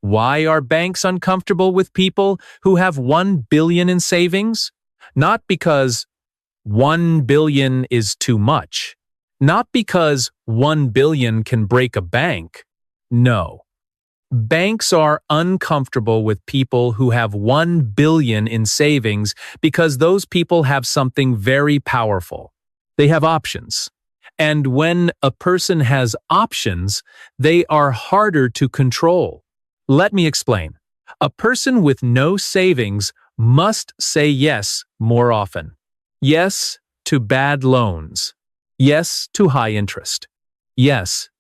Why are banks uncomfortable with people who have 1 billion in savings? Not because 1 billion is too much. Not because 1 billion can break a bank. No. Banks are uncomfortable with people who have 1 billion in savings because those people have something very powerful. They have options. And when a person has options, they are harder to control. Let me explain. A person with no savings must say yes more often. Yes to bad loans. Yes to high interest. Yes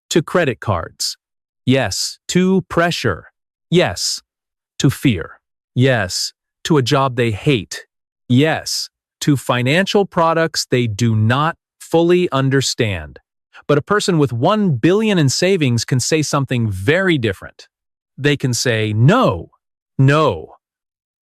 to credit cards. Yes to pressure. Yes to fear. Yes to a job they hate. Yes to financial products they do not fully understand. But a person with 1 billion in savings can say something very different. They can say, no,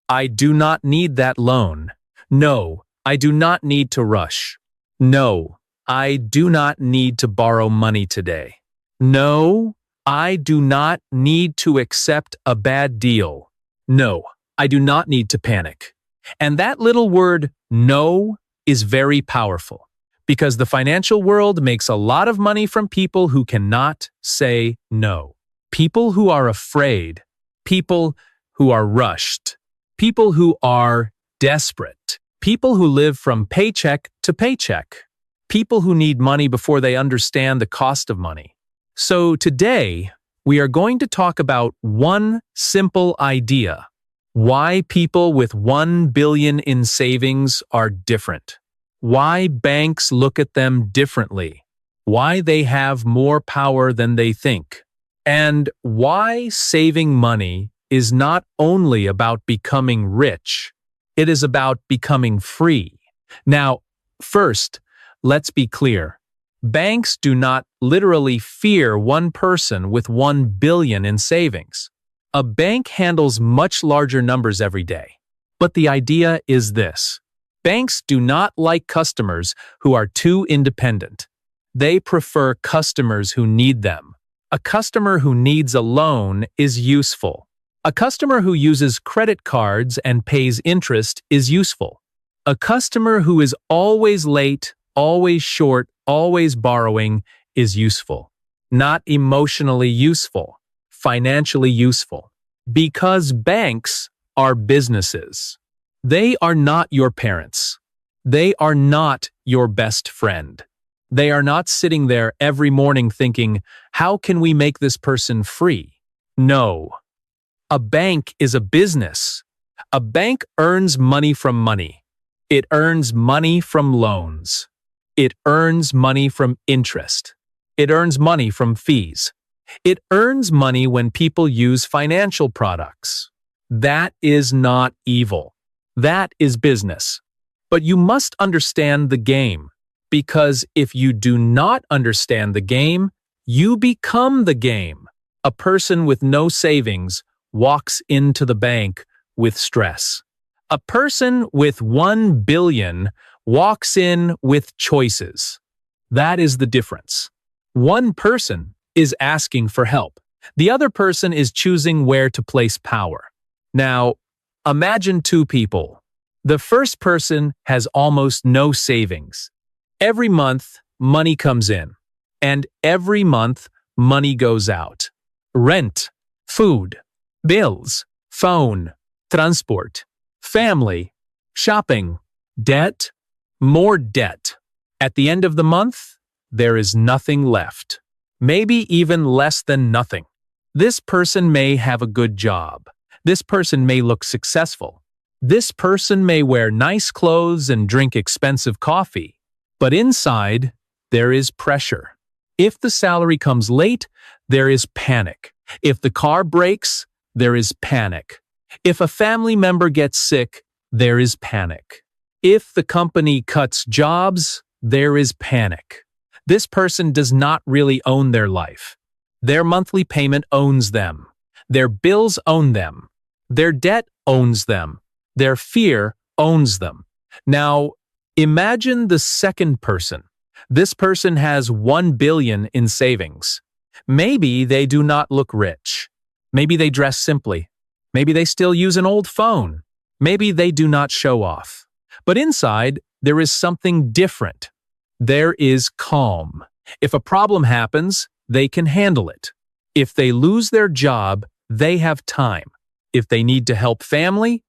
I do not need that loan. No, I do not need to rush. No, I do not need to borrow money today. No, I do not need to accept a bad deal. No, I do not need to panic. And that little word, no, is very powerful because the financial world makes a lot of money from people who cannot say no. People who are afraid, people who are rushed, people who are desperate, people who live from paycheck to paycheck, people who need money before they understand the cost of money. So today, we are going to talk about one simple idea: why people with 1 billion in savings are different, why banks look at them differently, why they have more power than they think, and why saving money is not only about becoming rich, it is about becoming free. Now, first, let's be clear. Banks do not literally fear one person with 1 billion in savings. A bank handles much larger numbers every day. But the idea is this: banks do not like customers who are too independent. They prefer customers who need them. A customer who needs a loan is useful. A customer who uses credit cards and pays interest is useful. A customer who is always late, always short, always borrowing is useful. Not emotionally useful, financially useful. Because banks are businesses. They are not your parents. They are not your best friend. They are not sitting there every morning thinking, how can we make this person free? No. A bank is a business. A bank earns money from money. It earns money from loans. It earns money from interest. It earns money from fees. It earns money when people use financial products. That is not evil. That is business. But you must understand the game. Because if you do not understand the game, you become the game. A person with no savings walks into the bank with stress. A person with 1 billion walks in with choices. That is the difference. One person is asking for help. The other person is choosing where to place power. Now, imagine two people. The first person has almost no savings. Every month, money comes in, and every month, money goes out. Rent, food, bills, phone, transport, family, shopping, debt, more debt. At the end of the month, there is nothing left. Maybe even less than nothing. This person may have a good job. This person may look successful. This person may wear nice clothes and drink expensive coffee. But inside, there is pressure. If the salary comes late, there is panic. If the car breaks, there is panic. If a family member gets sick, there is panic. If the company cuts jobs, there is panic. This person does not really own their life. Their monthly payment owns them. Their bills own them. Their debt owns them. Their fear owns them. Now, imagine the second person. This person has 1 billion in savings. Maybe they do not look rich. Maybe they dress simply. Maybe they still use an old phone. Maybe they do not show off. But inside, there is something different. There is calm. If a problem happens, they can handle it. If they lose their job, they have time. If they need to help family,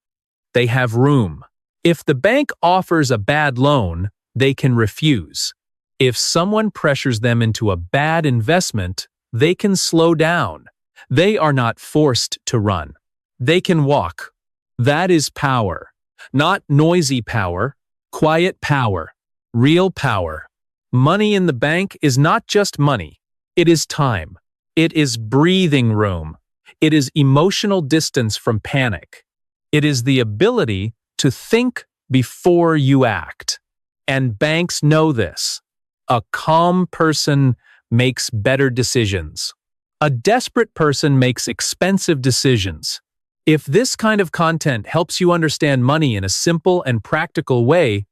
they have room. If the bank offers a bad loan, they can refuse. If someone pressures them into a bad investment, they can slow down. They are not forced to run. They can walk. That is power. Not noisy power, quiet power, real power. Money in the bank is not just money. It is time. It is breathing room. It is emotional distance from panic. It is the ability to think before you act. And banks know this. A calm person makes better decisions. A desperate person makes expensive decisions. If this kind of content helps you understand money in a simple and practical way,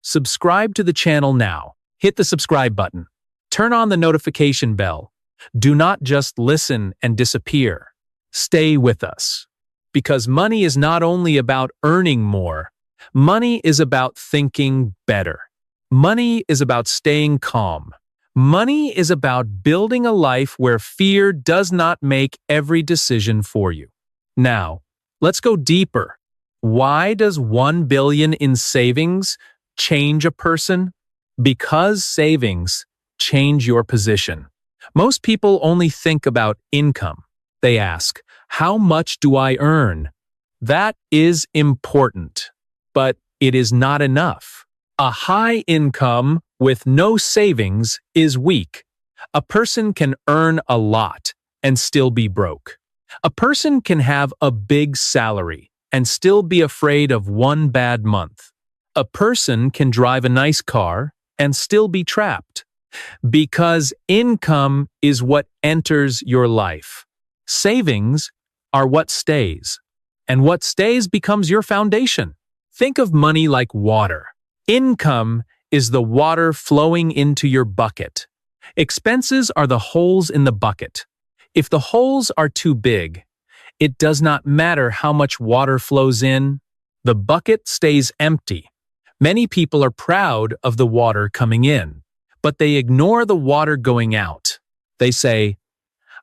subscribe to the channel now. Hit the subscribe button. Turn on the notification bell. Do not just listen and disappear. Stay with us. Because money is not only about earning more, money is about thinking better. Money is about staying calm. Money is about building a life where fear does not make every decision for you. Now, let's go deeper. Why does 1 billion in savings change a person? Because savings change your position. Most people only think about income. They ask, how much do I earn? That is important, but it is not enough. A high income with no savings is weak. A person can earn a lot and still be broke. A person can have a big salary and still be afraid of one bad month. A person can drive a nice car and still be trapped. Because income is what enters your life. Savings are what stays. And what stays becomes your foundation. Think of money like water. Income is the water flowing into your bucket. Expenses are the holes in the bucket. If the holes are too big, it does not matter how much water flows in. The bucket stays empty. Many people are proud of the water coming in, but they ignore the water going out. They say,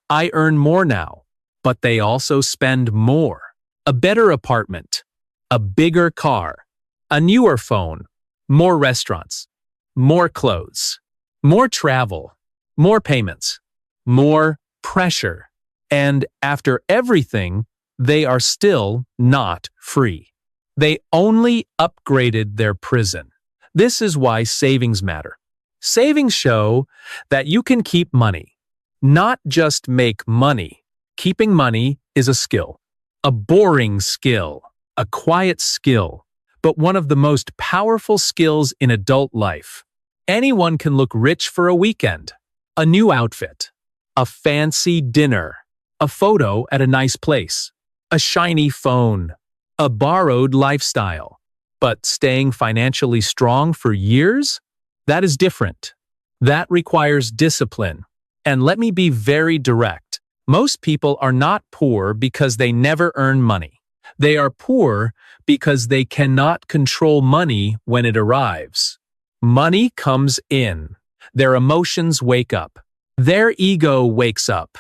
I earn more now, but they also spend more. A better apartment, a bigger car, a newer phone, more restaurants, more clothes, more travel, more payments, more pressure. And after everything, they are still not free. They only upgraded their prison. This is why savings matter. Savings show that you can keep money, not just make money. Keeping money is a skill, a boring skill, a quiet skill, but one of the most powerful skills in adult life. Anyone can look rich for a weekend, a new outfit, a fancy dinner, a photo at a nice place, a shiny phone, a borrowed lifestyle. But staying financially strong for years? That is different. That requires discipline. And let me be very direct. Most people are not poor because they never earn money. They are poor because they cannot control money when it arrives. Money comes in. Their emotions wake up. Their ego wakes up.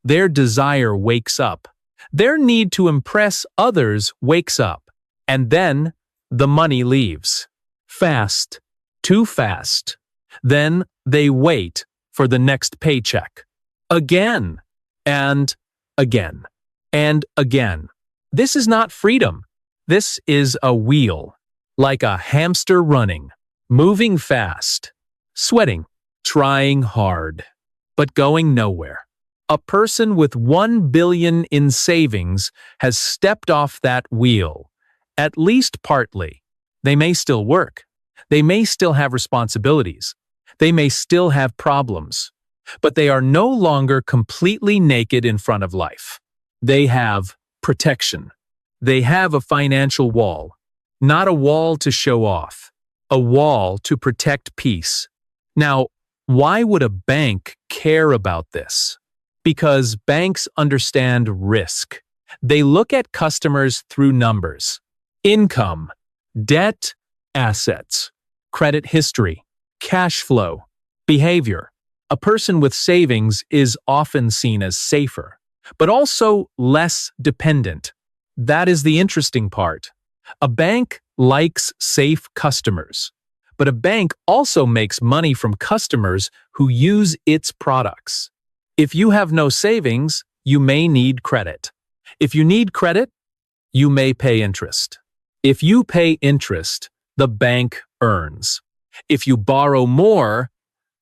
Their desire wakes up. Their need to impress others wakes up. And then the money leaves. Fast. Too fast. Then they wait for the next paycheck. Again. And again. And again. This is not freedom. This is a wheel. Like a hamster running. Moving fast. Sweating. Trying hard. But going nowhere. A person with 1 billion in savings has stepped off that wheel. At least partly. They may still work. They may still have responsibilities. They may still have problems. But they are no longer completely naked in front of life. They have protection. They have a financial wall. Not a wall to show off. A wall to protect peace. Now, why would a bank care about this? Because banks understand risk. They look at customers through numbers: income, debt, assets, credit history, cash flow, behavior. A person with savings is often seen as safer, but also less dependent. That is the interesting part. A bank likes safe customers, but a bank also makes money from customers who use its products. If you have no savings, you may need credit. If you need credit, you may pay interest. If you pay interest, the bank earns. If you borrow more,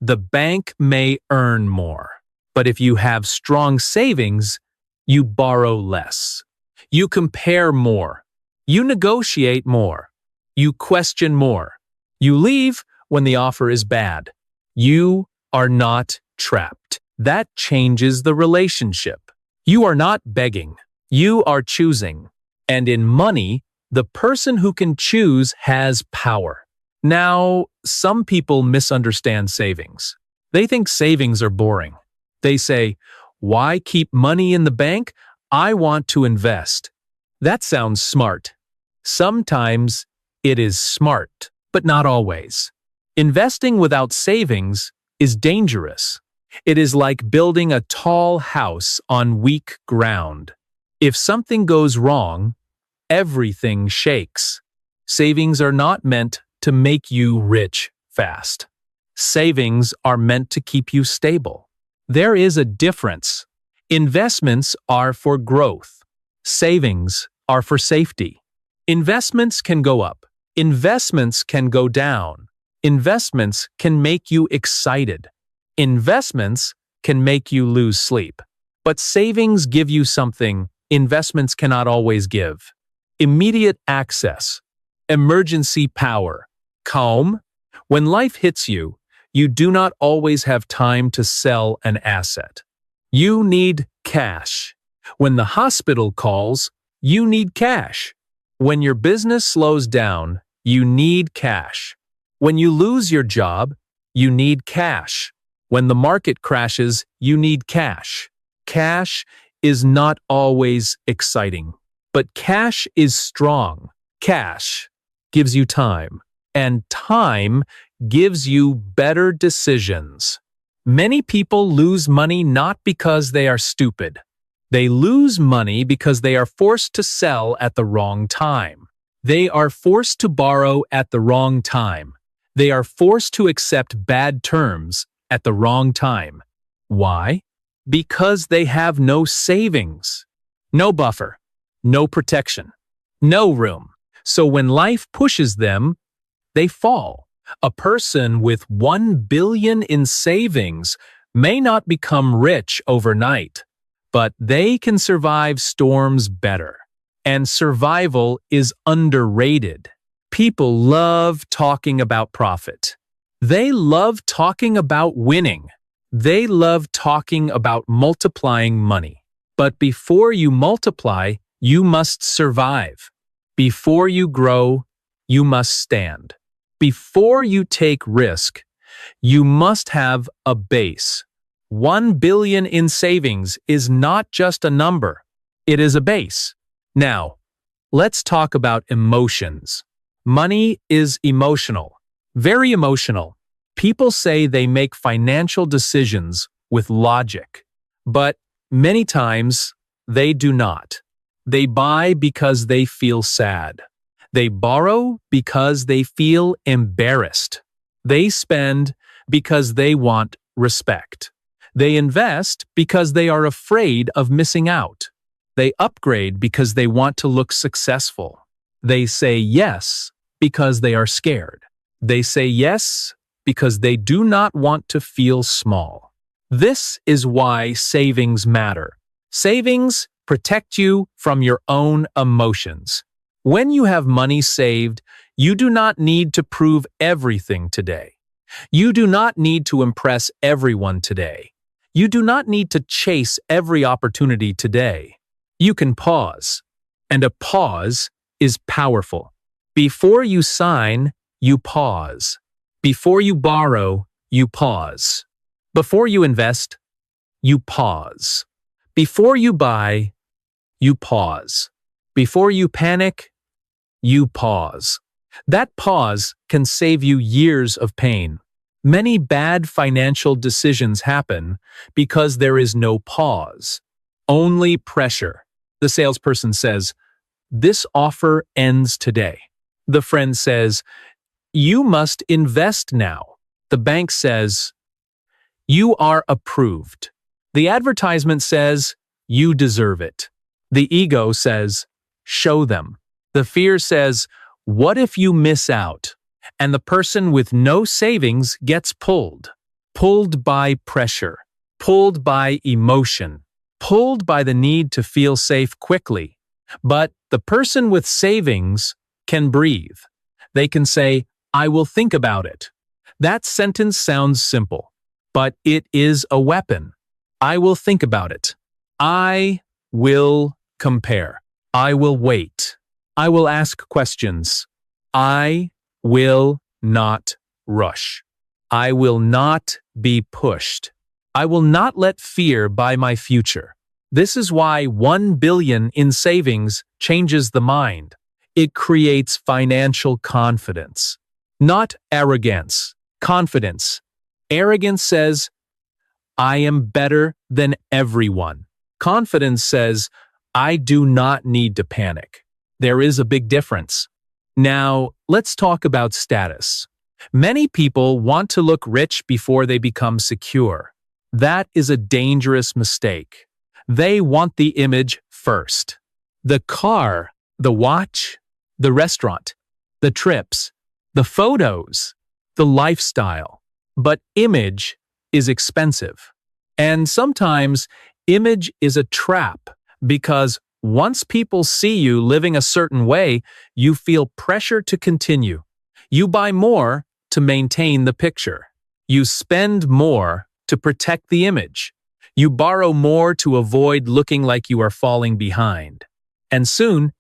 the bank may earn more. But if you have strong savings, you borrow less. You compare more. You negotiate more. You question more. You leave when the offer is bad. You are not trapped. That changes the relationship. You are not begging. You are choosing. And in money, the person who can choose has power. Now, some people misunderstand savings. They think savings are boring. They say, "Why keep money in the bank? I want to invest." That sounds smart. Sometimes it is smart, but not always. Investing without savings is dangerous. It is like building a tall house on weak ground. If something goes wrong, everything shakes. Savings are not meant to make you rich fast. Savings are meant to keep you stable. There is a difference. Investments are for growth. Savings are for safety. Investments can go up. Investments can go down. Investments can make you excited. Investments can make you lose sleep. But savings give you something investments cannot always give: immediate access, emergency power, calm. When life hits you, you do not always have time to sell an asset. You need cash. When the hospital calls, you need cash. When your business slows down, you need cash. When you lose your job, you need cash. When the market crashes, you need cash. Cash is not always exciting, but cash is strong. Cash gives you time, and time gives you better decisions. Many people lose money not because they are stupid. They lose money because they are forced to sell at the wrong time. They are forced to borrow at the wrong time. They are forced to accept bad terms at the wrong time. Why? Because they have no savings, no buffer, no protection, no room. So when life pushes them, they fall. A person with 1 billion in savings may not become rich overnight, but they can survive storms better. And survival is underrated. People love talking about profit. They love talking about winning. They love talking about multiplying money. But before you multiply, you must survive. Before you grow, you must stand. Before you take risk, you must have a base. 1 billion in savings is not just a number. It is a base. Now, let's talk about emotions. Money is emotional, very emotional. People say they make financial decisions with logic, but many times they do not. They buy because they feel sad. They borrow because they feel embarrassed. They spend because they want respect. They invest because they are afraid of missing out. They upgrade because they want to look successful. They say yes because they are scared. They say yes because they do not want to feel small. This is why savings matter. Savings protect you from your own emotions. When you have money saved, you do not need to prove everything today. You do not need to impress everyone today. You do not need to chase every opportunity today. You can pause, and a pause is powerful. Before you sign, you pause. Before you borrow, you pause. Before you invest, you pause. Before you buy, you pause. Before you panic, you pause. That pause can save you years of pain. Many bad financial decisions happen because there is no pause. Only pressure. The salesperson says, "This offer ends today." The friend says, "You must invest now." The bank says, "You are approved." The advertisement says, "You deserve it." The ego says, "Show them." The fear says, "What if you miss out?" And the person with no savings gets pulled. Pulled by pressure. Pulled by emotion. Pulled by the need to feel safe quickly. But the person with savings can breathe. They can say, "I will think about it." That sentence sounds simple, but it is a weapon. I will think about it. I will compare. I will wait. I will ask questions. I will not rush. I will not be pushed. I will not let fear buy my future. This is why 1 billion in savings changes the mind. It creates financial confidence. Not arrogance, confidence. Arrogance says, "I am better than everyone." Confidence says, "I do not need to panic." There is a big difference. Now, let's talk about status. Many people want to look rich before they become secure. That is a dangerous mistake. They want the image first. The car, the watch, the restaurant, the trips, the photos, the lifestyle. But image is expensive. And sometimes image is a trap because once people see you living a certain way, you feel pressure to continue. You buy more to maintain the picture. You spend more to protect the image. You borrow more to avoid looking like you are falling behind. And soon,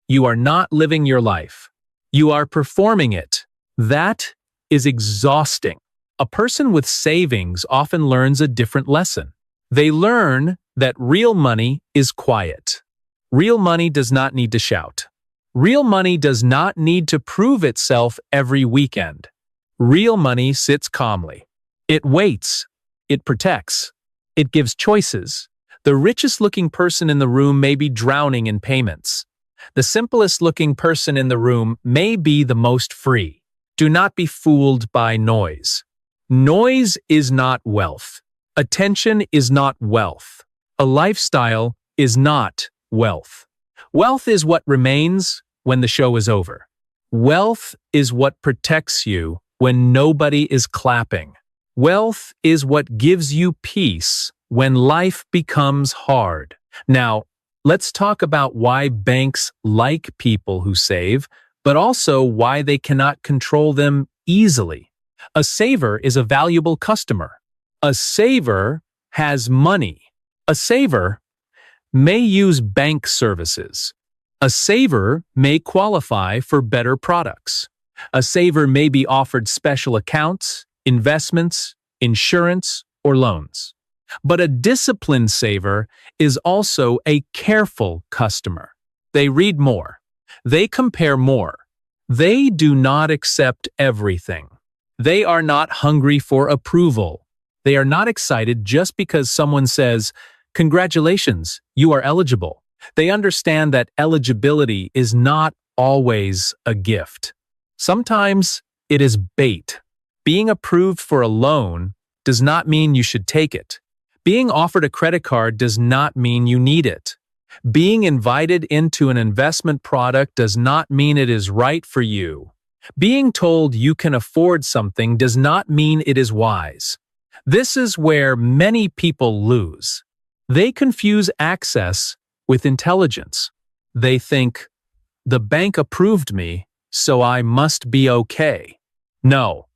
you are not living your life. You are performing it. That is exhausting. A person with savings often learns a different lesson. They learn that real money is quiet. Real money does not need to shout. Real money does not need to prove itself every weekend. Real money sits calmly. It waits. It protects. It gives choices. The richest looking person in the room may be drowning in payments. The simplest looking person in the room may be the most free. Do not be fooled by noise. Noise is not wealth. Attention is not wealth. A lifestyle is not wealth. Wealth is what remains when the show is over. Wealth is what protects you when nobody is clapping. Wealth is what gives you peace when life becomes hard. Now, let's talk about why banks like people who save, but also why they cannot control them easily. A saver is a valuable customer. A saver has money. A saver may use bank services. A saver may qualify for better products. A saver may be offered special accounts, investments, insurance, or loans. But a disciplined saver is also a careful customer. They read more. They compare more. They do not accept everything. They are not hungry for approval. They are not excited just because someone says, "Congratulations, you are eligible." They understand that eligibility is not always a gift. Sometimes it is bait. Being approved for a loan does not mean you should take it. Being offered a credit card does not mean you need it. Being invited into an investment product does not mean it is right for you. Being told you can afford something does not mean it is wise. This is where many people lose. They confuse access with intelligence. They think, "The bank approved me, so I must be okay." No.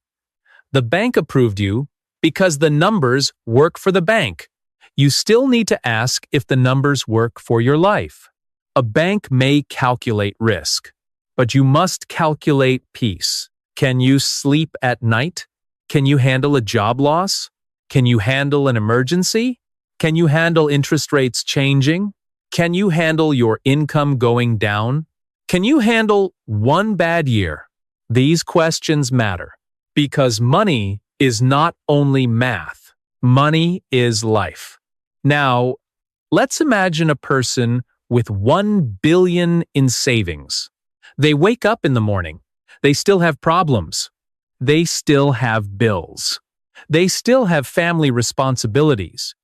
The bank approved you because the numbers work for the bank. You still need to ask if the numbers work for your life. A bank may calculate risk, but you must calculate peace. Can you sleep at night? Can you handle a job loss? Can you handle an emergency? Can you handle interest rates changing? Can you handle your income going down? Can you handle one bad year? These questions matter because money is not only math. Money is life. Now, let's imagine a person with 1 billion in savings. They wake up in the morning. They still have problems. They still have bills. They still have family responsibilities.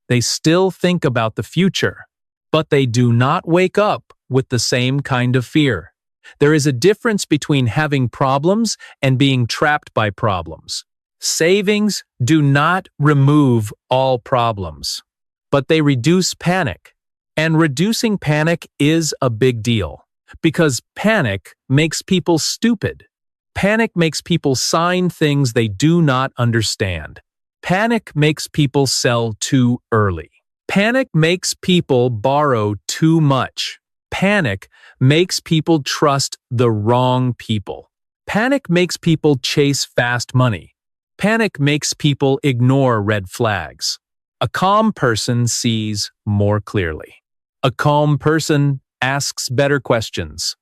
They still think about the future. But they do not wake up with the same kind of fear. There is a difference between having problems and being trapped by problems. Savings do not remove all problems, but they reduce panic. And reducing panic is a big deal because panic makes people stupid. Panic makes people sign things they do not understand. Panic makes people sell too early. Panic makes people borrow too much. Panic makes people trust the wrong people. Panic makes people chase fast money. Panic makes people ignore red flags. A calm person sees more clearly. A calm person asks better questions.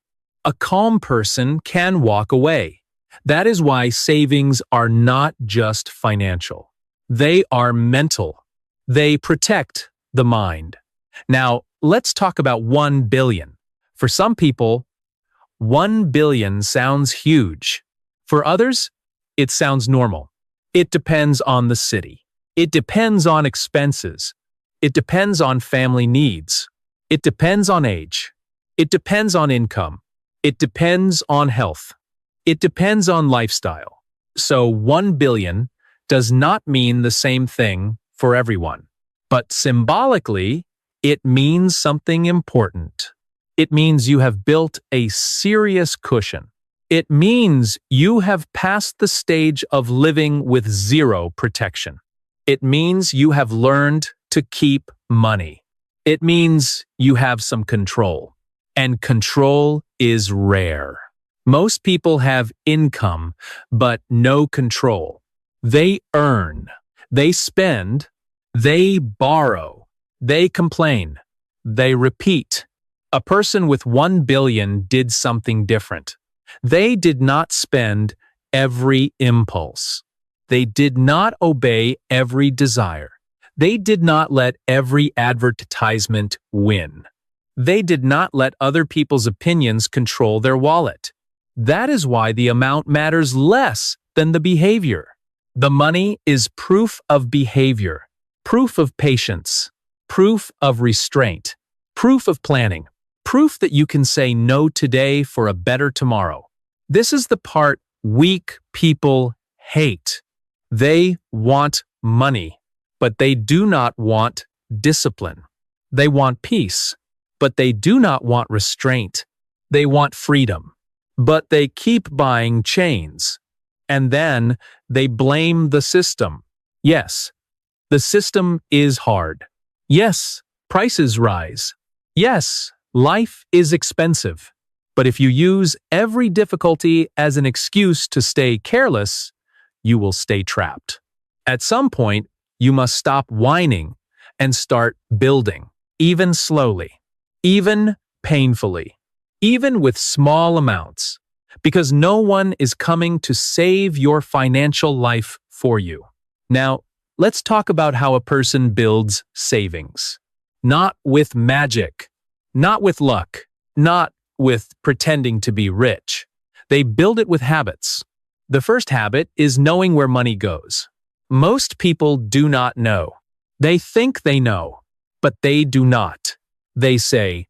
A calm person can walk away. That is why savings are not just financial. They are mental. They protect the mind. Now, let's talk about 1 billion. For some people, 1 billion sounds huge. For others, it sounds normal. It depends on the city. It depends on expenses. It depends on family needs. It depends on age. It depends on income. It depends on health. It depends on lifestyle. So 1 billion does not mean the same thing for everyone. But symbolically, it means something important. It means you have built a serious cushion. It means you have passed the stage of living with zero protection. It means you have learned to keep money. It means you have some control. And control is rare. Most people have income, but no control. They earn, they spend, they borrow, they complain, they repeat. A person with 1 billion did something different. They did not spend every impulse. They did not obey every desire. They did not let every advertisement win. They did not let other people's opinions control their wallet. That is why the amount matters less than the behavior. The money is proof of behavior, proof of patience, proof of restraint, proof of planning, proof that you can say no today for a better tomorrow. This is the part weak people hate. They want money, but they do not want discipline. They want peace, but they do not want restraint. They want freedom, but they keep buying chains. And then they blame the system. Yes, the system is hard. Yes, prices rise. Yes, life is expensive. But if you use every difficulty as an excuse to stay careless, you will stay trapped. At some point, you must stop whining and start building, even slowly, even painfully, even with small amounts, because no one is coming to save your financial life for you. Now, let's talk about how a person builds savings. Not with magic, not with luck, not with pretending to be rich. They build it with habits. The first habit is knowing where money goes. Most people do not know. They think they know, but they do not. They say,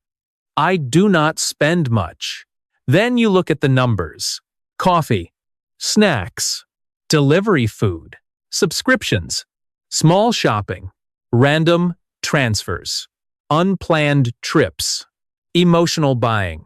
I do not spend much. Then you look at the numbers. Coffee, snacks, delivery food, subscriptions, small shopping, random transfers, unplanned trips, emotional buying,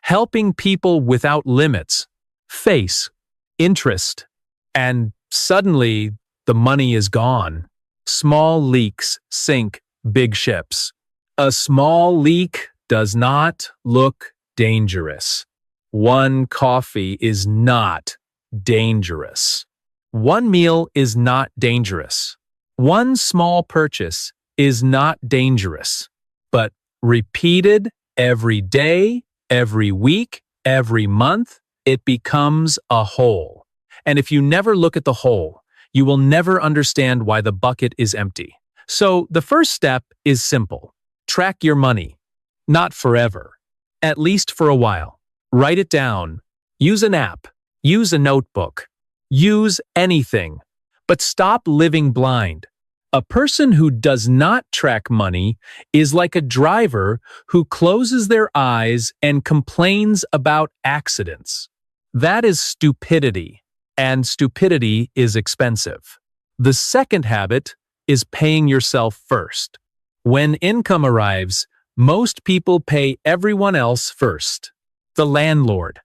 helping people without limits, face, interest, and suddenly the money is gone. Small leaks sink big ships. A small leak does not look dangerous. One coffee is not dangerous. One meal is not dangerous. One small purchase is not dangerous, but repeated every day, every week, every month, it becomes a hole. And if you never look at the hole, you will never understand why the bucket is empty. So the first step is simple. Track your money. Not forever. At least for a while. Write it down. Use an app. Use a notebook. Use anything. But stop living blind. A person who does not track money is like a driver who closes their eyes and complains about accidents. That is stupidity, and stupidity is expensive. The second habit is paying yourself first. When income arrives, most people pay everyone else first. The landlord,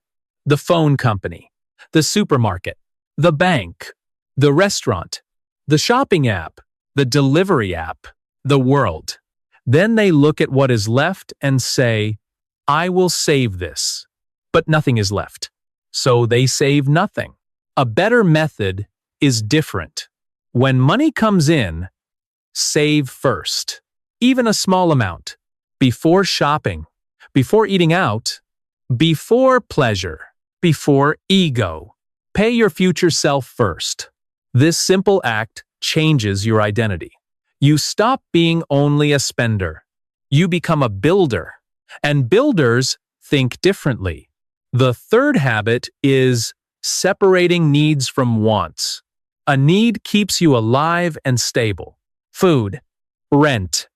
the phone company, the supermarket, the bank, the restaurant, the shopping app, the delivery app, the world. Then they look at what is left and say, I will save this. But nothing is left. So they save nothing. A better method is different. When money comes in, save first. Even a small amount. Before shopping. Before eating out. Before pleasure. Before ego. Pay your future self first. This simple act changes your identity. You stop being only a spender. You become a builder. And builders think differently. The third habit is separating needs from wants. A need keeps you alive and stable. Food, rent,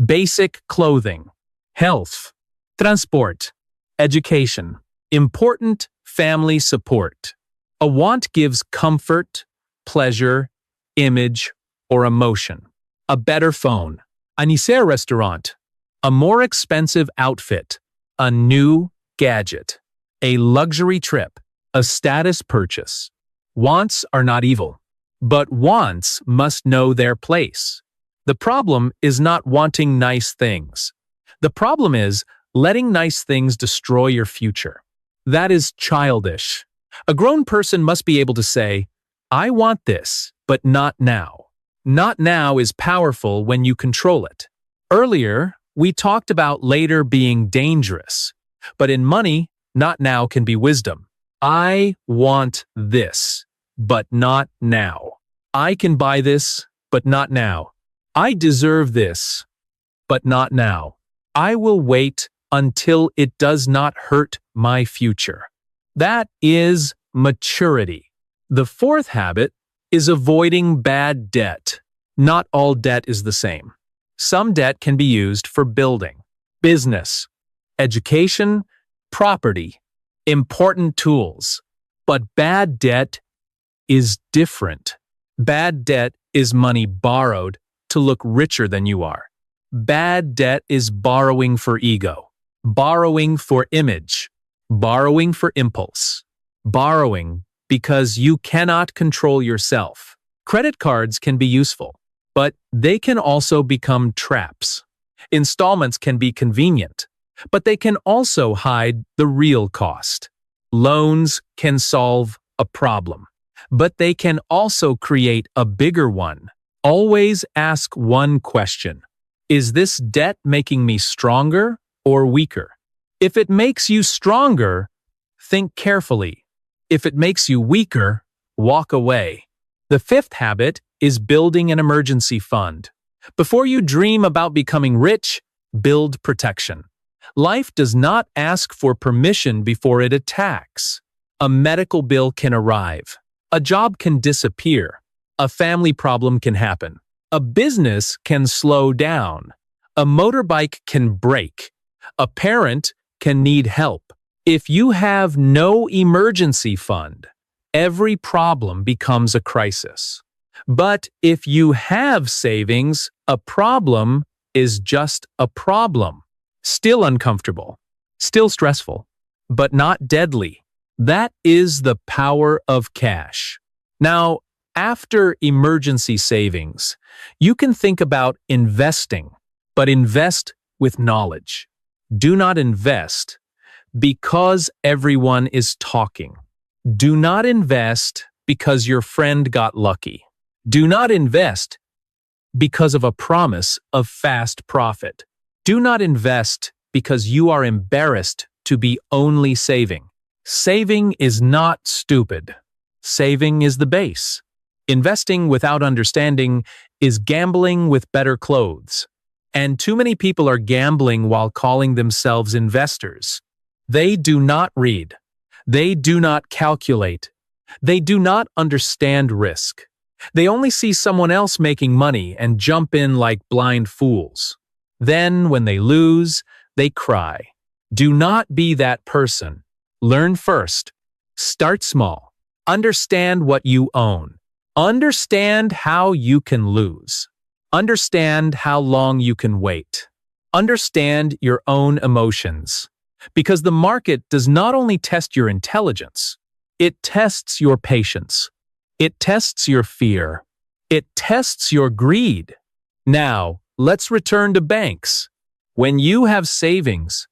basic clothing, health, transport, education, important family support. A want gives comfort, pleasure, image, or emotion. A better phone, a nicer restaurant, a more expensive outfit, a new gadget, a luxury trip, a status purchase. Wants are not evil, but wants must know their place. The problem is not wanting nice things. The problem is letting nice things destroy your future. That is childish. A grown person must be able to say, I want this, but not now. Not now is powerful when you control it. Earlier, we talked about later being dangerous. But in money, not now can be wisdom. I want this, but not now. I can buy this, but not now. I deserve this, but not now. I will wait until it does not hurt my future. That is maturity. The fourth habit is avoiding bad debt. Not all debt is the same. Some debt can be used for building, business, education, property, important tools. But bad debt is different. Bad debt is money borrowed to look richer than you are. Bad debt is borrowing for ego, borrowing for image, borrowing for impulse, borrowing because you cannot control yourself. Credit cards can be useful, but they can also become traps. Installments can be convenient, but they can also hide the real cost. Loans can solve a problem, but they can also create a bigger one. Always ask one question. Is this debt making me stronger or weaker? If it makes you stronger, think carefully. If it makes you weaker, walk away. The fifth habit is building an emergency fund. Before you dream about becoming rich, build protection. Life does not ask for permission before it attacks. A medical bill can arrive. A job can disappear. A family problem can happen. A business can slow down. A motorbike can break. A parent can need help. If you have no emergency fund, every problem becomes a crisis. But if you have savings, a problem is just a problem. Still uncomfortable, still stressful, but not deadly. That is the power of cash. Now, after emergency savings, you can think about investing, but invest with knowledge. Do not invest because everyone is talking. Do not invest because your friend got lucky. Do not invest because of a promise of fast profit. Do not invest because you are embarrassed to be only saving. Saving is not stupid. Saving is the base. Investing without understanding is gambling with better clothes. And too many people are gambling while calling themselves investors. They do not read. They do not calculate. They do not understand risk. They only see someone else making money and jump in like blind fools. Then, when they lose, they cry. Do not be that person. Learn first. Start small. Understand what you own. Understand how you can lose. Understand how long you can wait. Understand your own emotions. Because the market does not only test your intelligence, it tests your patience. It tests your fear. It tests your greed. Now, let's return to banks. When you have savings,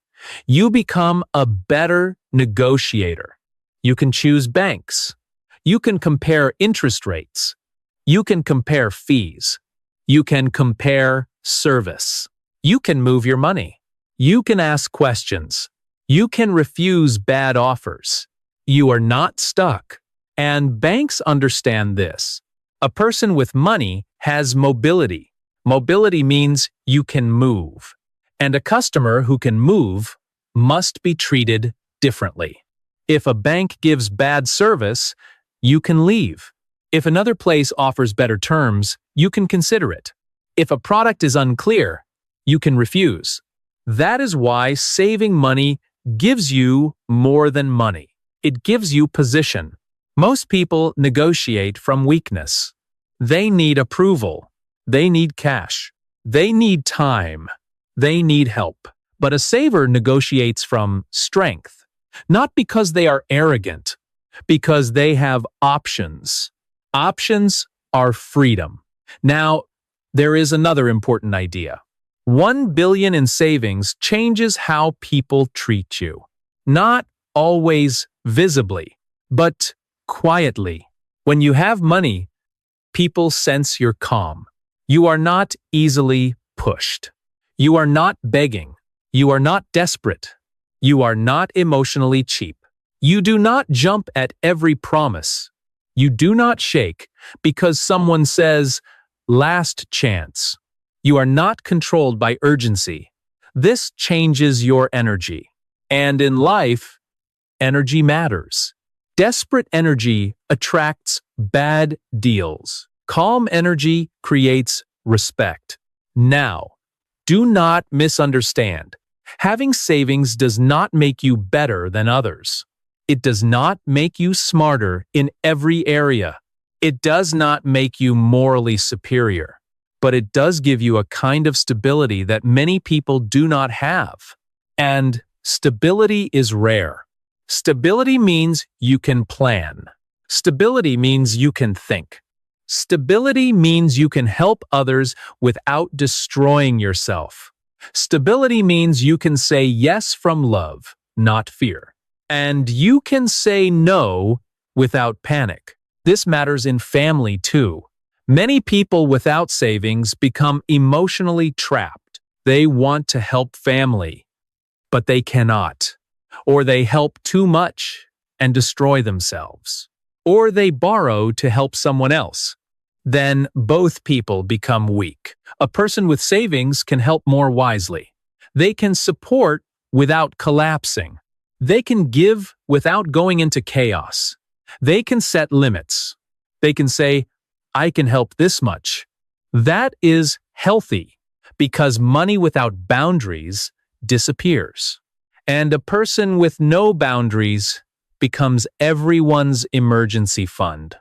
you become a better negotiator. You can choose banks. You can compare interest rates. You can compare fees. You can compare service. You can move your money. You can ask questions. You can refuse bad offers. You are not stuck. And banks understand this. A person with money has mobility. Mobility means you can move. And a customer who can move must be treated differently. If a bank gives bad service, you can leave. If another place offers better terms, you can consider it. If a product is unclear, you can refuse. That is why saving money gives you more than money. It gives you position. Most people negotiate from weakness. They need approval. They need cash. They need time. They need help. But a saver negotiates from strength, not because they are arrogant, because they have options. Options are freedom. Now, there is another important idea. 1 billion in savings changes how people treat you. Not always visibly, but quietly. When you have money, people sense you're calm. You are not easily pushed. You are not begging. You are not desperate. You are not emotionally cheap. You do not jump at every promise. You do not shake because someone says, "Last chance." You are not controlled by urgency. This changes your energy. And in life, energy matters. Desperate energy attracts bad deals. Calm energy creates respect. Now, do not misunderstand. Having savings does not make you better than others. It does not make you smarter in every area. It does not make you morally superior. But it does give you a kind of stability that many people do not have. And stability is rare. Stability means you can plan. Stability means you can think. Stability means you can help others without destroying yourself. Stability means you can say yes from love, not fear. And you can say no without panic. This matters in family too. Many people without savings become emotionally trapped. They want to help family, but they cannot. Or they help too much and destroy themselves. Or they borrow to help someone else. Then both people become weak. A person with savings can help more wisely. They can support without collapsing. They can give without going into chaos. They can set limits. They can say, "I can help this much." That is healthy because money without boundaries disappears. And a person with no boundaries becomes everyone's emergency fund.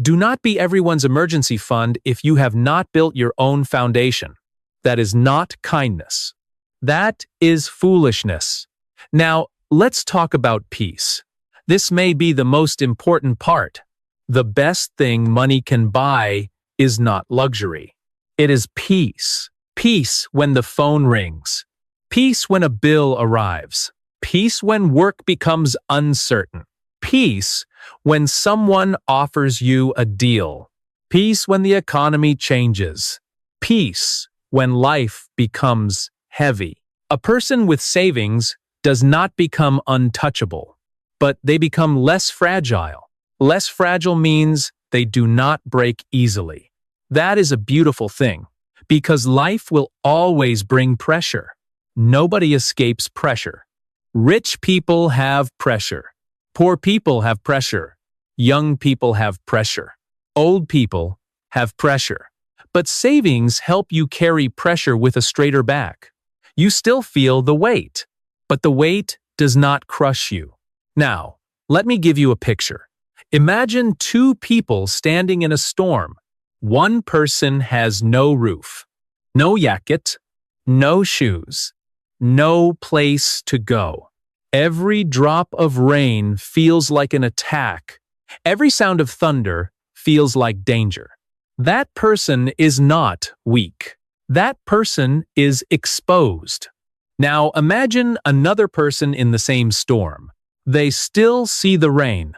Do not be everyone's emergency fund if you have not built your own foundation. That is not kindness. That is foolishness. Now, let's talk about peace. This may be the most important part. The best thing money can buy is not luxury. It is peace. Peace when the phone rings. Peace when a bill arrives. Peace when work becomes uncertain. Peace when someone offers you a deal. Peace when the economy changes. peace when life becomes heavy. A person with savings does not become untouchable, but they become less fragile. Less fragile means they do not break easily. That is a beautiful thing, because life will always bring pressure. Nobody escapes pressure. Rich people have pressure. Poor people have pressure. Young people have pressure. Old people have pressure. But savings help you carry pressure with a straighter back. You still feel the weight, but the weight does not crush you. Now, let me give you a picture. Imagine two people standing in a storm. One person has no roof, no jacket, no shoes, no place to go. Every drop of rain feels like an attack. Every sound of thunder feels like danger. That person is not weak. That person is exposed. Now imagine another person in the same storm. They still see the rain.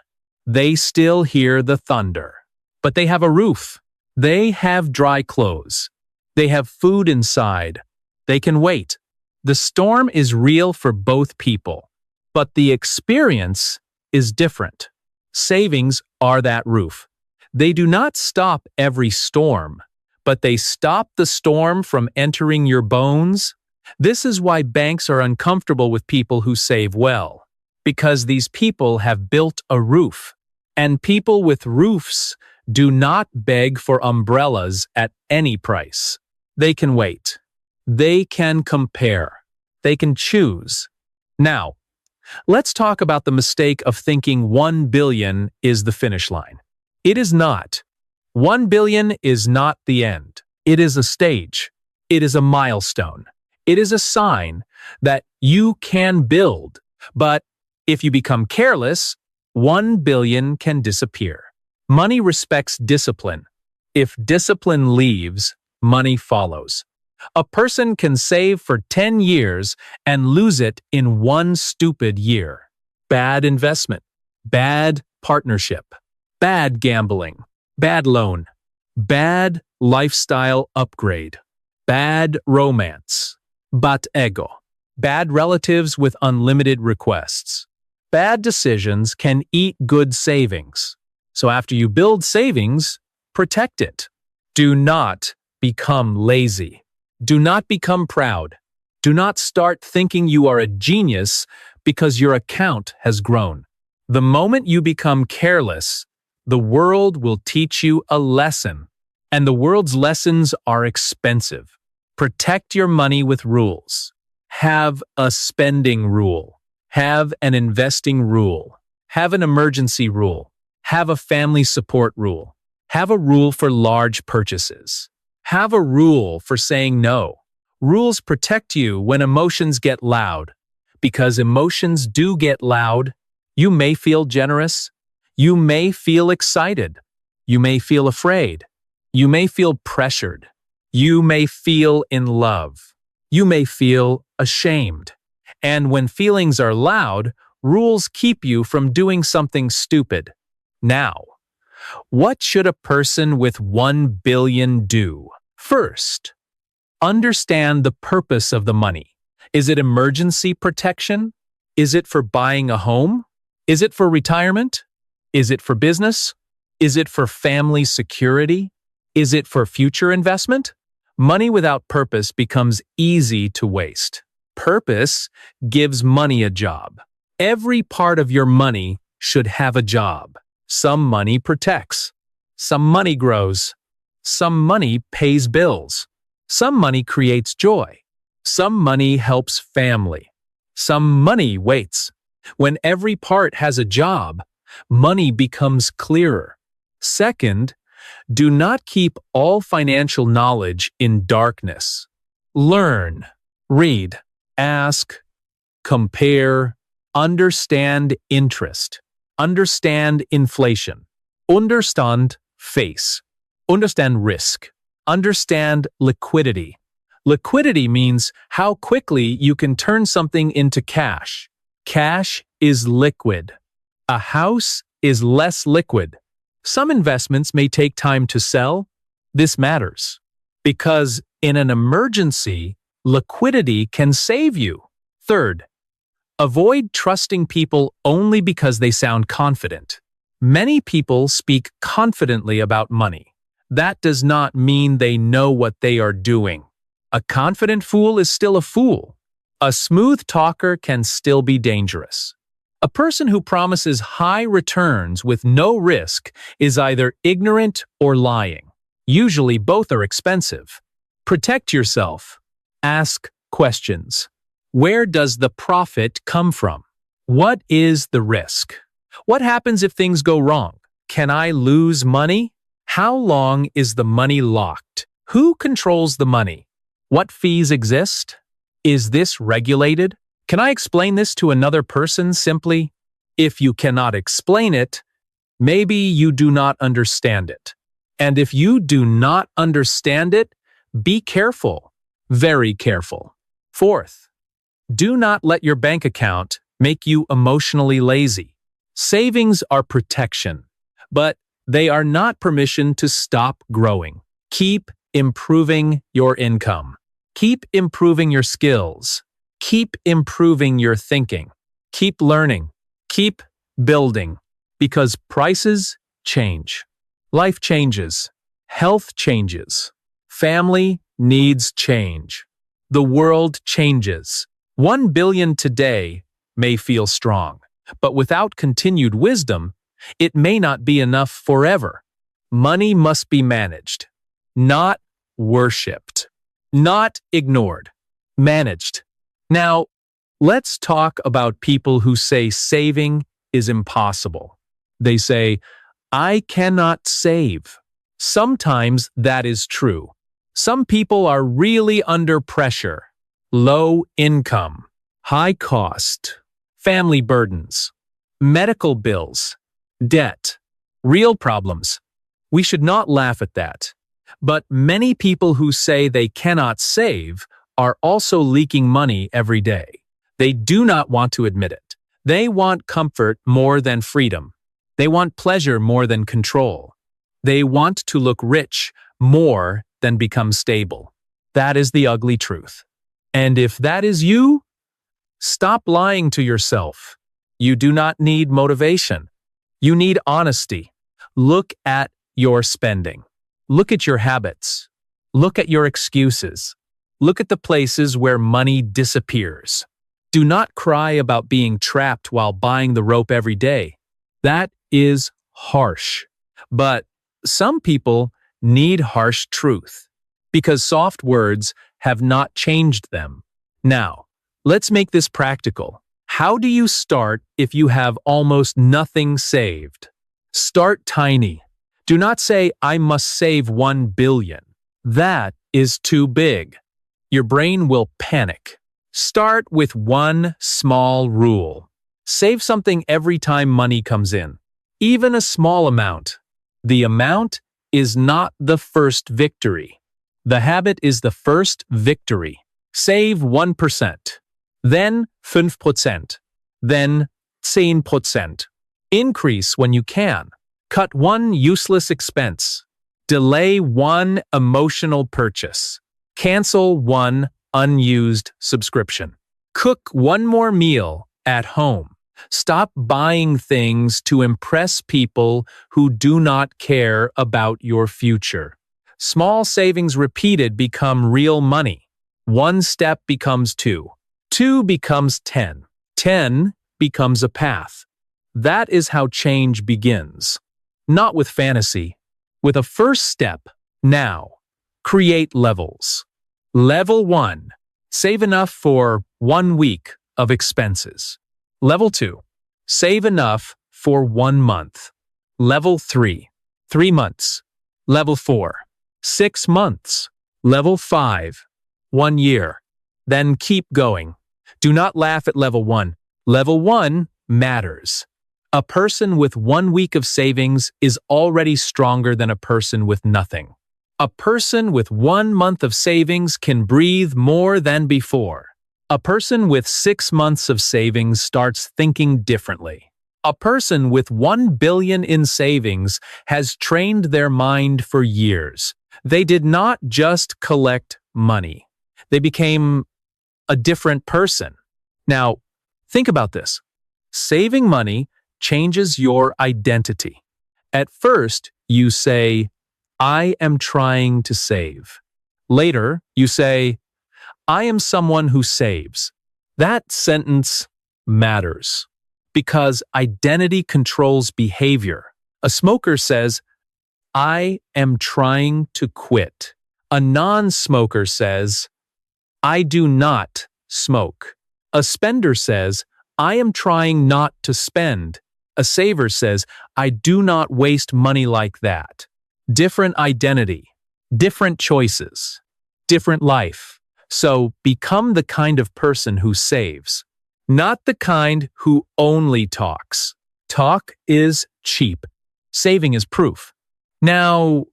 They still hear the thunder. But they have a roof. They have dry clothes. They have food inside. They can wait. The storm is real for both people, but the experience is different. Savings are that roof. They do not stop every storm, but they stop the storm from entering your bones. This is why banks are uncomfortable with people who save well, because these people have built a roof, and people with roofs do not beg for umbrellas at any price. They can wait. They can compare. They can choose. Now, let's talk about the mistake of thinking 1 billion is the finish line. It is not. 1 billion is not the end. It is a stage. It is a milestone. It is a sign that you can build. But if you become careless, 1 billion can disappear. Money respects discipline. If discipline leaves, money follows. A person can save for 10 years and lose it in one stupid year. Bad investment, bad partnership, bad gambling, bad loan, bad lifestyle upgrade, bad romance, bad ego, bad relatives with unlimited requests. Bad decisions can eat good savings. So after you build savings, protect it. Do not become lazy. Do not become proud. Do not start thinking you are a genius because your account has grown. The moment you become careless, the world will teach you a lesson, and the world's lessons are expensive. Protect your money with rules. Have a spending rule. Have an investing rule. Have an emergency rule. Have a family support rule. Have a rule for large purchases. Have a rule for saying no. Rules protect you when emotions get loud. Because emotions do get loud, you may feel generous. You may feel excited. You may feel afraid. You may feel pressured. You may feel in love. You may feel ashamed. And when feelings are loud, rules keep you from doing something stupid. Now, what should a person with 1 billion do? First, understand the purpose of the money. Is it emergency protection? Is it for buying a home? Is it for retirement? Is it for business? Is it for family security? Is it for future investment? Money without purpose becomes easy to waste. Purpose gives money a job. Every part of your money should have a job. Some money protects. Some money grows. Some money pays bills. Some money creates joy. Some money helps family. Some money waits. When every part has a job, money becomes clearer. Second, do not keep all financial knowledge in darkness. Learn, read, ask, compare, understand interest, understand inflation, understand face, understand risk, understand liquidity. Liquidity means how quickly you can turn something into cash. Cash is liquid. A house is less liquid. Some investments may take time to sell. This matters. Because in an emergency, liquidity can save you. Third, avoid trusting people only because they sound confident. Many people speak confidently about money. That does not mean they know what they are doing. A confident fool is still a fool. A smooth talker can still be dangerous. A person who promises high returns with no risk is either ignorant or lying. Usually both are expensive. Protect yourself. Ask questions. Where does the profit come from? What is the risk? What happens if things go wrong? Can I lose money? How long is the money locked? Who controls the money? What fees exist? Is this regulated? Can I explain this to another person simply? If you cannot explain it, maybe you do not understand it. And if you do not understand it, be careful, very careful. Fourth, do not let your bank account make you emotionally lazy. Savings are protection, but they are not permission to stop growing. Keep improving your income. Keep improving your skills. Keep improving your thinking. Keep learning. Keep building. Because prices change. Life changes. Health changes. Family needs change. The world changes. 1 billion today may feel strong, but without continued wisdom, it may not be enough forever. Money must be managed, not worshipped. Not ignored, managed. Now, let's talk about people who say saving is impossible. They say, I cannot save. Sometimes that is true. Some people are really under pressure. Low income, high cost, family burdens, medical bills, debt, real problems. We should not laugh at that. But many people who say they cannot save are also leaking money every day. They do not want to admit it. They want comfort more than freedom. They want pleasure more than control. They want to look rich more than become stable. That is the ugly truth. And if that is you, stop lying to yourself. You do not need motivation. You need honesty. Look at your spending. Look at your habits. Look at your excuses. Look at the places where money disappears. Do not cry about being trapped while buying the rope every day. That is harsh. But some people need harsh truth because soft words have not changed them. Now, let's make this practical. How do you start if you have almost nothing saved? Start tiny. Do not say, I must save 1 billion. That is too big. Your brain will panic. Start with one small rule. Save something every time money comes in, even a small amount. The amount is not the first victory. The habit is the first victory. Save 1%, then 5%, then 10%. Increase when you can. Cut one useless expense. Delay one emotional purchase. Cancel one unused subscription. Cook one more meal at home. Stop buying things to impress people who do not care about your future. Small savings repeated become real money. 1 step becomes 2. 2 becomes 10. 10 becomes a path. That is how change begins. Not with fantasy, with a first step. Now, create levels. Level 1. Save enough for 1 week of expenses. Level 2. Save enough for 1 month. Level 3. 3 months. Level 4. 6 months. Level 5. 1 year. Then keep going. Do not laugh at level 1. Level 1 matters. A person with 1 week of savings is already stronger than a person with nothing. A person with 1 month of savings can breathe more than before. A person with 6 months of savings starts thinking differently. A person with 1 billion in savings has trained their mind for years. They did not just collect money. They became a different person. Now, think about this. Saving money changes your identity. At first, you say, I am trying to save. Later, you say, I am someone who saves. That sentence matters because identity controls behavior. A smoker says, I am trying to quit. A non-smoker says, I do not smoke. A spender says, I am trying not to spend. A saver says, I do not waste money like that. Different identity, different choices, different life. So become the kind of person who saves, not the kind who only talks. Talk is cheap. Saving is proof. Now,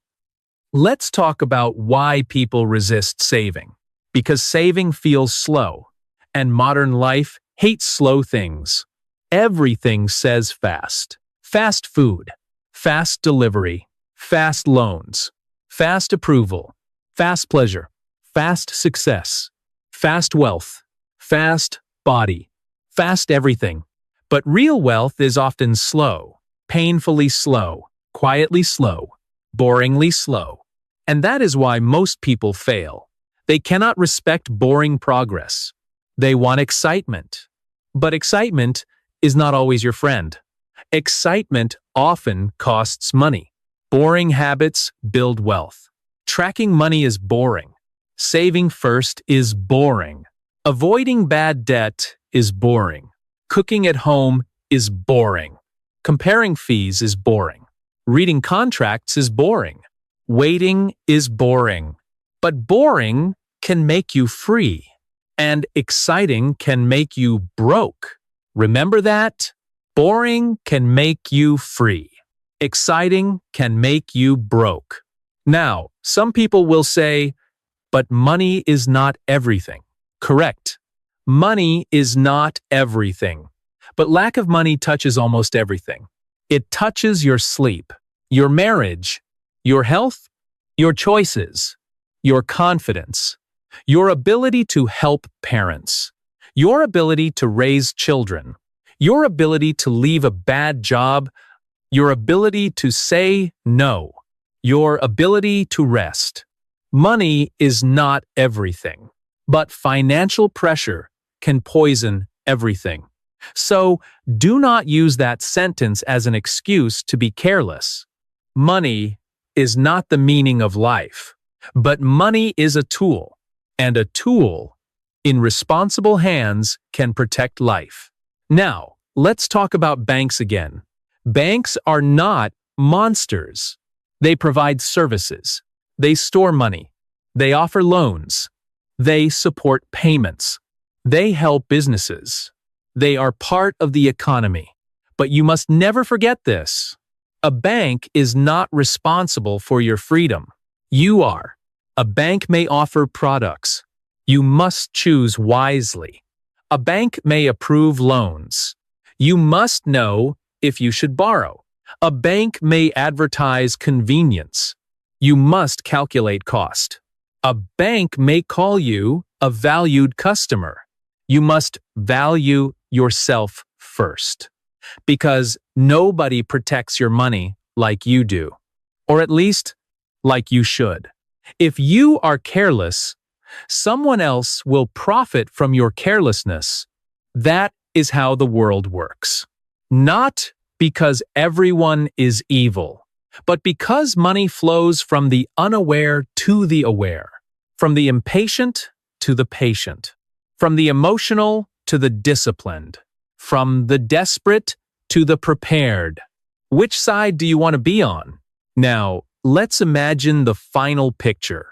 let's talk about why people resist saving. Because saving feels slow, and modern life hates slow things. Everything says fast. Fast food, fast delivery, fast loans, fast approval, fast pleasure, fast success, fast wealth, fast body, fast everything. But real wealth is often slow, painfully slow, quietly slow, boringly slow. And that is why most people fail. They cannot respect boring progress. They want excitement. But excitement is not always your friend. Excitement often costs money. Boring habits build wealth. Tracking money is boring. Saving first is boring. Avoiding bad debt is boring. Cooking at home is boring. Comparing fees is boring. Reading contracts is boring. Waiting is boring. But boring can make you free, and exciting can make you broke. Remember that? Boring can make you free. Exciting can make you broke. Now, some people will say, but money is not everything. Correct. Money is not everything. But lack of money touches almost everything. It touches your sleep, your marriage, your health, your choices, your confidence, your ability to help parents, your ability to raise children, your ability to leave a bad job, your ability to say no, your ability to rest. Money is not everything, but financial pressure can poison everything. So do not use that sentence as an excuse to be careless. Money is not the meaning of life, but money is a tool, and a tool in responsible hands can protect life. Now, let's talk about banks again. Banks are not monsters. They provide services. They store money. They offer loans. They support payments. They help businesses. They are part of the economy. But you must never forget this. A bank is not responsible for your freedom. You are. A bank may offer products. You must choose wisely. A bank may approve loans. You must know if you should borrow. A bank may advertise convenience. You must calculate cost. A bank may call you a valued customer. You must value yourself first, because nobody protects your money like you do, or at least like you should. If you are careless, someone else will profit from your carelessness. That is how the world works. Not because everyone is evil, but because money flows from the unaware to the aware, from the impatient to the patient, from the emotional to the disciplined, from the desperate to the prepared. Which side do you want to be on? Now, let's imagine the final picture.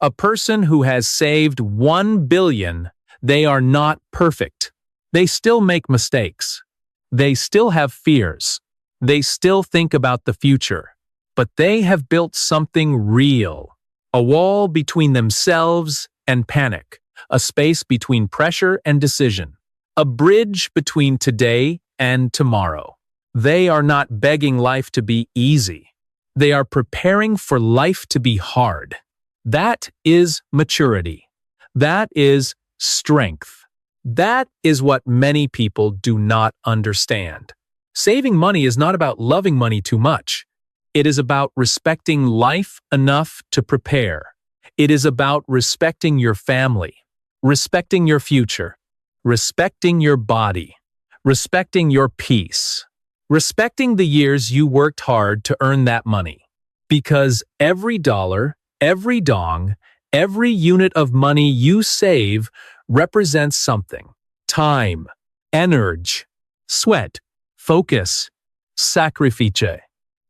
A person who has saved 1 billion, they are not perfect. They still make mistakes. They still have fears. They still think about the future. But they have built something real. A wall between themselves and panic. A space between pressure and decision. A bridge between today and tomorrow. They are not begging life to be easy. They are preparing for life to be hard. That is maturity. That is strength. That is what many people do not understand. Saving money is not about loving money too much. It is about respecting life enough to prepare. It is about respecting your family, respecting your future, respecting your body, respecting your peace, respecting the years you worked hard to earn that money. Because every dollar, every dong, every unit of money you save represents something. Time, energy, sweat, focus, sacrifice,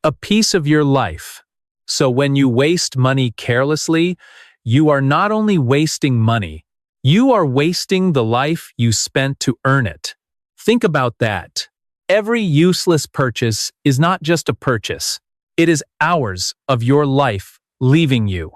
a piece of your life. So when you waste money carelessly, you are not only wasting money, you are wasting the life you spent to earn it. Think about that. Every useless purchase is not just a purchase. It is hours of your life leaving you.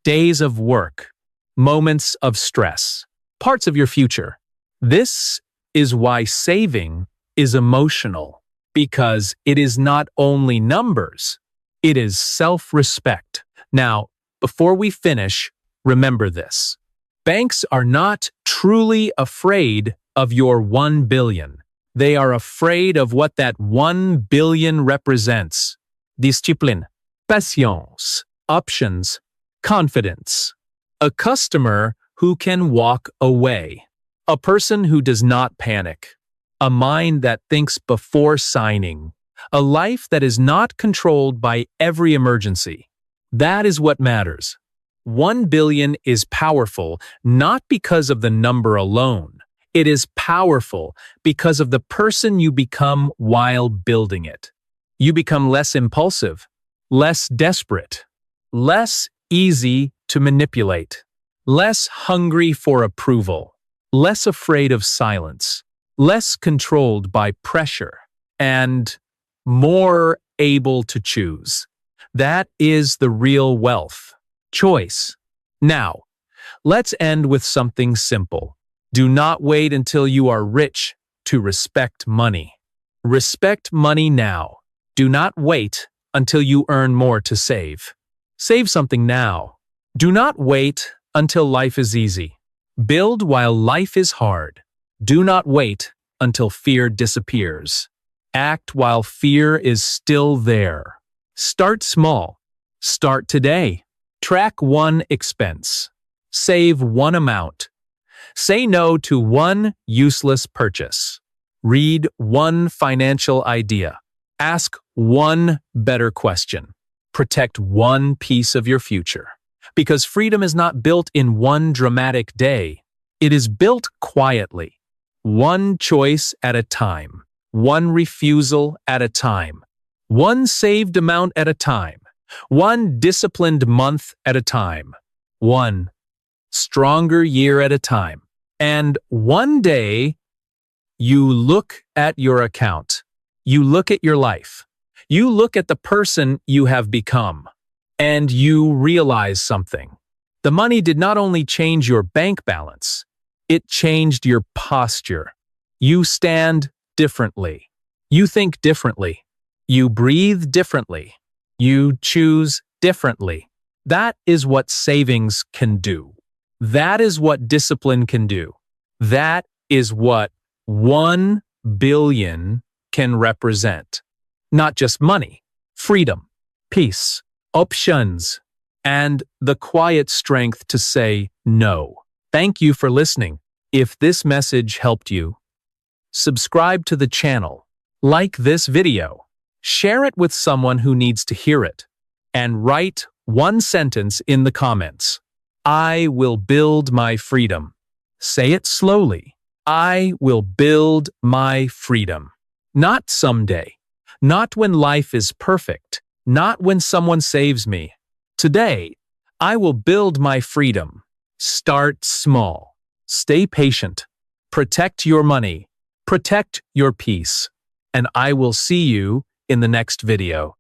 Days of work, moments of stress, parts of your future. This is why saving is emotional, because it is not only numbers, it is self-respect. Now, before we finish, remember this. Banks are not truly afraid of your 1 billion. They are afraid of what that 1 billion represents. Discipline, patience, options, confidence. A customer who can walk away. A person who does not panic. A mind that thinks before signing. A life that is not controlled by every emergency. That is what matters. 1 billion is powerful not because of the number alone. It is powerful because of the person you become while building it. You become less impulsive, less desperate, less easy to manipulate, less hungry for approval, less afraid of silence, less controlled by pressure, and more able to choose. That is the real wealth. Choice. Now, let's end with something simple. Do not wait until you are rich to respect money. Respect money now. Do not wait until you earn more to save. Save something now. Do not wait until life is easy. Build while life is hard. Do not wait until fear disappears. Act while fear is still there. Start small. Start today. Track one expense. Save one amount. Say no to one useless purchase. Read one financial idea. Ask one better question. Protect one piece of your future. Because freedom is not built in one dramatic day. It is built quietly. One choice at a time. One refusal at a time. One saved amount at a time. One disciplined month at a time. One stronger year at a time. And one day, you look at your account. You look at your life. You look at the person you have become. And you realize something. The money did not only change your bank balance, it changed your posture. You stand differently. You think differently. You breathe differently. You choose differently. That is what savings can do. That is what discipline can do. That is what 1 billion can represent. Not just money, freedom, peace, options, and the quiet strength to say no. Thank you for listening. If this message helped you, subscribe to the channel, like this video, share it with someone who needs to hear it, and write one sentence in the comments. I will build my freedom. Say it slowly. I will build my freedom. Not someday. Not when life is perfect. Not when someone saves me. Today, I will build my freedom. Start small. Stay patient. Protect your money. Protect your peace. And I will see you in the next video.